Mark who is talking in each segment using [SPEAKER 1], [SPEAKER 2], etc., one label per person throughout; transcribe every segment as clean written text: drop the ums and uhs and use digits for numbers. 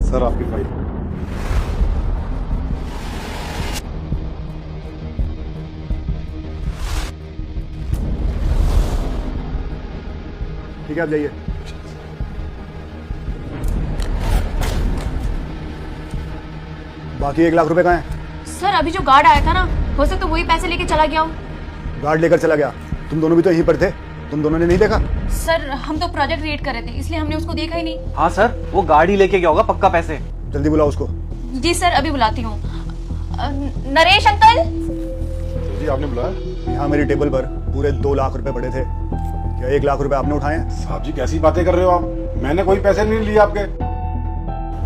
[SPEAKER 1] Sir आपकी file.
[SPEAKER 2] ठीक है, आप जाइए। बाकी 1 लाख रुपए कहाँ हैं?
[SPEAKER 3] सर अभी जो गार्ड आया था ना, हो सकता तो वही पैसे लेके चला गया हो।
[SPEAKER 2] गार्ड लेकर चला गया? तुम दोनों भी तो यहीं पर थे, तुम दोनों ने नहीं देखा?
[SPEAKER 3] सर हम तो प्रोजेक्ट रीड कर रहे थे, इसलिए हमने उसको देखा ही नहीं।
[SPEAKER 4] हाँ सर, वो गाड़ी लेके गया होगा पक्का पैसे।
[SPEAKER 2] जल्दी बुलाओ उसको।
[SPEAKER 3] जी सर अभी बुलाती हूँ। नरेश अंकल।
[SPEAKER 1] जी आपने बुलाया?
[SPEAKER 2] यहाँ मेरी टेबल पर पूरे 2 लाख रुपए पड़े थे, क्या 1 लाख रुपए आपने उठाए हैं?
[SPEAKER 1] साहब जी कैसी बातें कर रहे हो आप? मैंने कोई पैसे नहीं लिए आपके।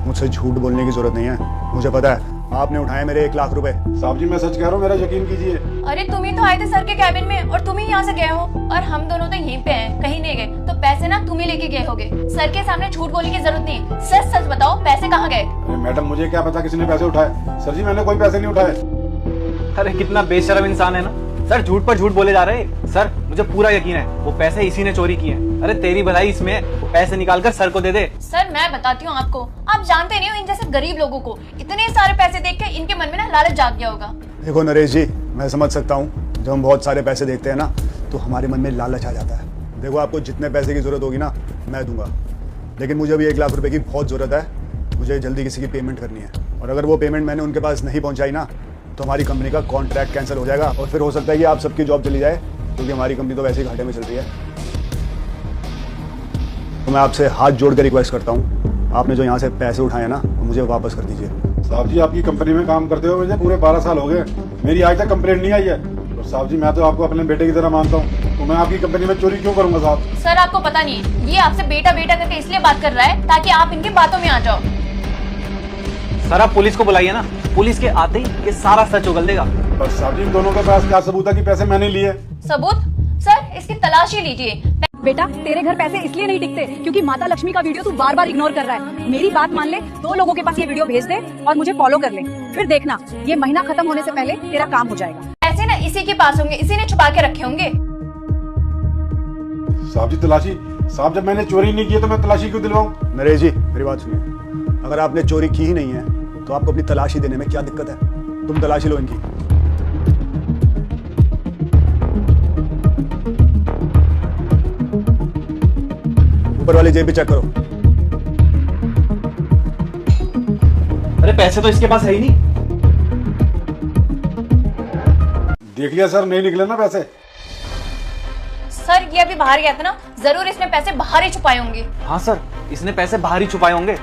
[SPEAKER 2] मुझसे झूठ बोलने की जरूरत नहीं है, मुझे पता है आपने उठाए मेरे 1 लाख रुपए।
[SPEAKER 1] साहब जी मैं सच कह रहा हूँ, मेरा यकीन कीजिए।
[SPEAKER 3] अरे तुम ही तो आए थे सर के कैबिन में और तुम ही यहाँ से गए हो, और हम दोनों तो यहीं पे हैं, कहीं नहीं गए। तो पैसे ना तुम ही लेके गए होगे, सर के सामने झूठ बोलने की जरूरत नहीं। सच सच बताओ पैसे कहाँ गए?
[SPEAKER 1] अरे मैडम मुझे क्या पता किसी ने पैसे उठाए। सर जी मैंने कोई पैसे नहीं उठाए।
[SPEAKER 4] अरे कितना बेशर्म इंसान है ना सर, झूठ पर झूठ बोले जा रहे हैं। सर मुझे पूरा यकीन है वो पैसे इसी ने चोरी किए हैं। अरे तेरी भलाई इसमें, वो पैसे निकाल कर सर को दे दे।
[SPEAKER 3] सर मैं बताती हूँ आपको, आप जानते नहीं हो इन जैसे गरीब लोगों को, इतने सारे पैसे देख के इनके मन में ना लालच जाग गया होगा।
[SPEAKER 2] देखो नरेश जी, मैं समझ सकता हूँ जब हम बहुत सारे पैसे देखते हैं ना तो हमारे मन में लालच आ जाता है। देखो आपको जितने पैसे की जरूरत होगी ना मैं दूंगा, लेकिन मुझे अभी 1 लाख रुपए की बहुत जरूरत है। मुझे जल्दी किसी की पेमेंट करनी है, और अगर वो पेमेंट मैंने उनके पास नहीं पहुंचाई ना तो हमारी कंपनी का कॉन्ट्रैक्ट कैंसिल हो जाएगा, और फिर हो सकता है कि आप सबकी जॉब चली जाए, क्योंकि हमारी कंपनी तो वैसे ही घाटे में चल रही है। तो मैं आपसे हाथ जोड़ कर रिक्वेस्ट करता हूँ, आपने जो यहाँ से पैसे उठाए ना मुझे वापस कर दीजिए।
[SPEAKER 1] साहब जी आपकी कंपनी में काम करते हुए मुझे पूरे 12 साल हो गए, मेरी आज तक कंप्लेंट नहीं आई है। और साहब जी मैं तो आपको अपने बेटे की तरह मानता हूँ, तो मैं आपकी कंपनी में चोरी क्यों करूंगा साहब?
[SPEAKER 3] सर आपको पता नहीं है, ये आपसे बेटा बेटा करके इसलिए बात कर रहा है ताकि आप इनकी बातों में आ जाओ।
[SPEAKER 4] सर आप पुलिस को बुलाइए ना, पुलिस के आते ही ये सारा सच उगल देगा।
[SPEAKER 1] पर साहब जी इन दोनों के पास क्या सबूत है कि पैसे मैंने लिए?
[SPEAKER 3] सबूत? सर इसकी तलाश ही लीजिए।
[SPEAKER 5] बेटा तेरे घर पैसे इसलिए नहीं टिकते क्योंकि माता लक्ष्मी का वीडियो तू बार बार इग्नोर कर रहा है। मेरी बात मान ले, 2 लोगों के पास ये वीडियो भेज दे और मुझे फॉलो कर ले, फिर देखना ये महीना खत्म होने से पहले तेरा काम हो जाएगा।
[SPEAKER 3] पैसे ना इसी के पास होंगे, इसी ने छुपा के रखे होंगे।
[SPEAKER 1] साहब जी तलाशी? साहब जब मैंने चोरी नहीं की है तो मैं तलाशी क्यों दिलवाऊं?
[SPEAKER 2] नरेश जी मेरी बात सुनिए, अगर आपने चोरी की ही नहीं है तो आपको अपनी तलाशी देने में क्या दिक्कत है? तुम तलाशी लो इनकी। ऊपर वाली जेब भी चेक करो।
[SPEAKER 4] अरे पैसे तो इसके पास है ही नहीं।
[SPEAKER 1] देख लिया सर, नहीं निकले ना पैसे।
[SPEAKER 3] सर ये अभी बाहर गया था ना, जरूर इसने पैसे बाहर ही छुपाए होंगे।
[SPEAKER 4] हाँ सर, इसने पैसे बाहर ही छुपाए होंगे।